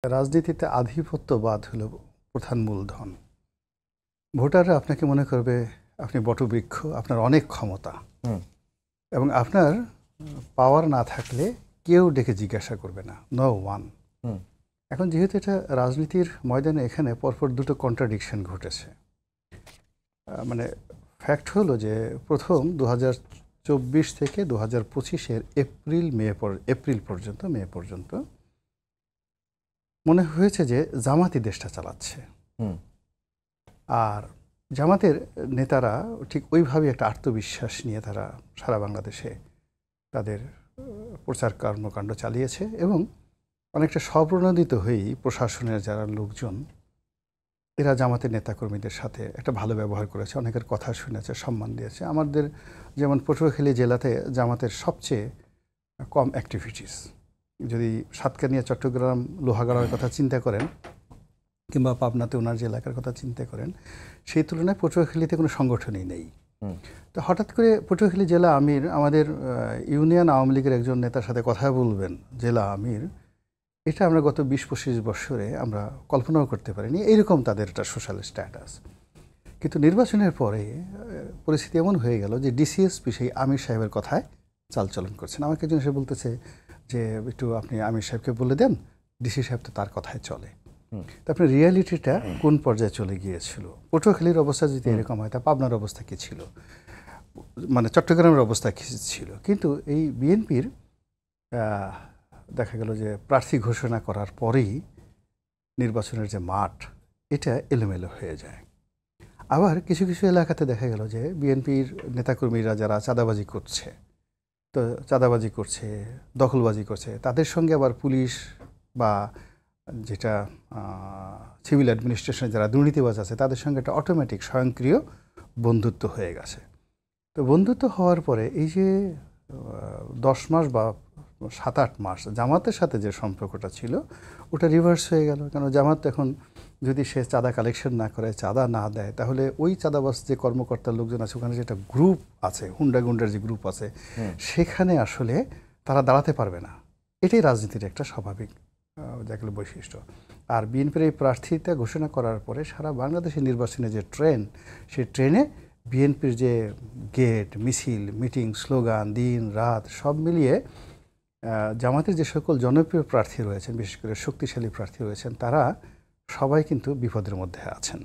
রাজনীতিতে আধিপত্যবাদ হলো প্রধান মূলধন। ভোটাররা আপনাকে মনে করবে আপনি বটবৃক্ষ, আপনার অনেক ক্ষমতা এবং আপনার পাওয়ার না থাকলে কেউ ডেকে জিজ্ঞাসা করবে না, নো ওয়ান। এখন যেহেতু এটা রাজনীতির ময়দানে, এখানে পরপর দুটো কন্ট্রাডিকশন ঘটেছে। মানে ফ্যাক্ট হলো যে প্রথম 2024 থেকে 2025-এর এপ্রিল পর্যন্ত মে পর্যন্ত মনে হয়েছে যে জামাতই দেশটা চালাচ্ছে। আর জামাতের নেতারা ঠিক ওইভাবে একটা আত্মবিশ্বাস নিয়ে তারা সারা বাংলাদেশে তাদের প্রচার কর্মকাণ্ড চালিয়েছে এবং অনেকটা স্বপ্রণোদিত হয়েই প্রশাসনের যারা লোকজন এরা জামাতের নেতাকর্মীদের সাথে একটা ভালো ব্যবহার করেছে, অনেকের কথা শুনেছে, সম্মান দিয়েছে। আমাদের যেমন পটুয়াখালী জেলাতে জামাতের সবচেয়ে কম অ্যাক্টিভিটিস, যদি সাতকানিয়া, চট্টগ্রাম, লোহাগাড়ার কথা চিন্তা করেন কিংবা পাবনাতে ওনার যে এলাকার কথা চিন্তা করেন, সেই তুলনায় পটুয়াখালীতে কোনো সংগঠনই নেই। তো হঠাৎ করে পটুয়াখালী জেলা আমির, আমাদের ইউনিয়ন আওয়ামী লীগের একজন নেতার সাথে কথা বলবেন জেলা আমির, এটা আমরা গত 20-25 বছরে আমরা কল্পনাও করতে পারিনি। এইরকম তাদের একটা সোশ্যাল স্ট্যাটাস। কিন্তু নির্বাচনের পরে পরিস্থিতি এমন হয়ে গেল যে ডিসিএসপি সেই আমির সাহেবের কথায় চালচলন করছেন। আমাকে একজন এসে বলতেছে যে একটু আপনি আমির সাহেবকে বলে দেন, ডিসি সাহেব তো তার কথায় চলে। তো আপনার রিয়ালিটিটা কোন পর্যায়ে চলে গিয়েছিল? পটুয়াখালীর অবস্থা যদি এরকম হয়, তা পাবনার অবস্থা কী ছিল, মানে চট্টগ্রামের অবস্থা কী ছিল? কিন্তু এই বিএনপির দেখা গেল যে প্রার্থী ঘোষণা করার পরেই নির্বাচনের যে মাঠ, এটা এলোমেলো হয়ে যায়। আবার কিছু কিছু এলাকাতে দেখা গেল যে বিএনপির নেতাকর্মীরা যারা চাঁদাবাজি করছে, তো চাঁদাবাজি করছে, দখলবাজি করছে, তাদের সঙ্গে আবার পুলিশ বা যেটা সিভিল অ্যাডমিনিস্ট্রেশনে যারা দুর্নীতিবাজ আছে তাদের সঙ্গে একটা অটোমেটিক স্বয়ংক্রিয় বন্ধুত্ব হয়ে গেছে। তো বন্ধুত্ব হওয়ার পরে এই যে 10 মাস বা 7-8 মাস জামাতের সাথে যে সম্পর্কটা ছিল, ওটা রিভার্স হয়ে গেল। কেন জামাত এখন যদি সে চাঁদা কালেকশন না করে, চাঁদা না দেয়, তাহলে ওই চাঁদাবাজ যে কর্মকর্তার লোকজন আছে, ওখানে যেটা গ্রুপ আছে, গুন্ডার যে গ্রুপ আছে, সেখানে আসলে তারা দাঁড়াতে পারবে না। এটাই রাজনীতির একটা স্বাভাবিক যেগুলো বৈশিষ্ট্য। আর বিএনপির এই প্রার্থিতা ঘোষণা করার পরে সারা বাংলাদেশের নির্বাচনে যে ট্রেন, সেই ট্রেনে বিএনপির যে গেট, মিছিল, মিটিং, স্লোগান, দিন রাত সব মিলিয়ে জামাতের যে সকল জনপ্রিয় প্রার্থী রয়েছেন, বিশেষ করে শক্তিশালী প্রার্থী রয়েছেন, তারা সবাই কিন্তু বিপদের মধ্যে আছেন।